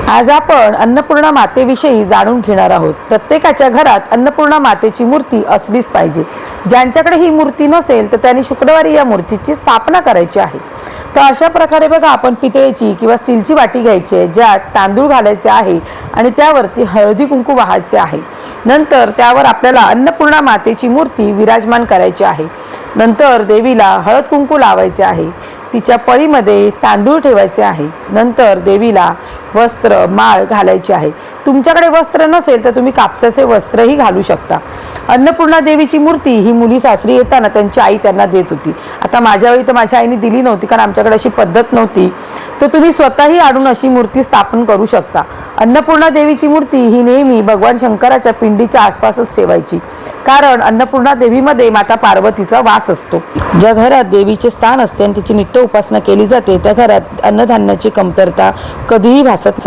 आज आपण अन्नपूर्णा मातेविषयी जाणून घेणार आहोत। प्रत्येकाच्या घरात अन्नपूर्णा मातेची मूर्ती असलीच पाहिजे। ज्यांच्याकडे ही मूर्ती नसेल तर त्यांनी शुक्रवारी या मूर्तीची स्थापना करायची आहे। तर अशा प्रकारे बघा, आपण पितळेची किंवा स्टीलची वाटी घ्यायची आहे, ज्यात तांदूळ घालायचे आहे आणि त्यावरती हळदी कुंकू वाहायचे आहे। नंतर त्यावर आपल्याला अन्नपूर्णा मातेची मूर्ती विराजमान करायची आहे। नंतर देवीला हळद कुंकू लावायचे आहे, तिच्या पळीमध्ये तांदूळ ठेवायचे आहे। नंतर देवीला वस्त्र माळ घालायची आहे। तुमच्याकडे वस्त्र नसेल तर तुम्ही कापसाचे वस्त्रही घालू शकता। अन्नपूर्णा देवीची मूर्ती ही मुली सासरी येताना त्यांची आई त्यांना देत होती। आता माझ्या वेळी तर माझ्या आईने दिली नव्हती, कारण आमच्याकडे अशी पद्धत नव्हती। तर तुम्ही स्वतःही आणून अशी मूर्ती स्थापन करू शकता। अन्नपूर्णा देवीची मूर्ती ही नेहमी भगवान शंकराच्या पिंडीच्या आसपासच ठेवायची, कारण अन्नपूर्णा देवीमध्ये माता पार्वतीचा वास असतो। ज्या घरात देवीचे स्थान असते आणि तिची नित्य उपासना केली जाते त्या घरात अन्नधान्याची कमतरता कधीही भासत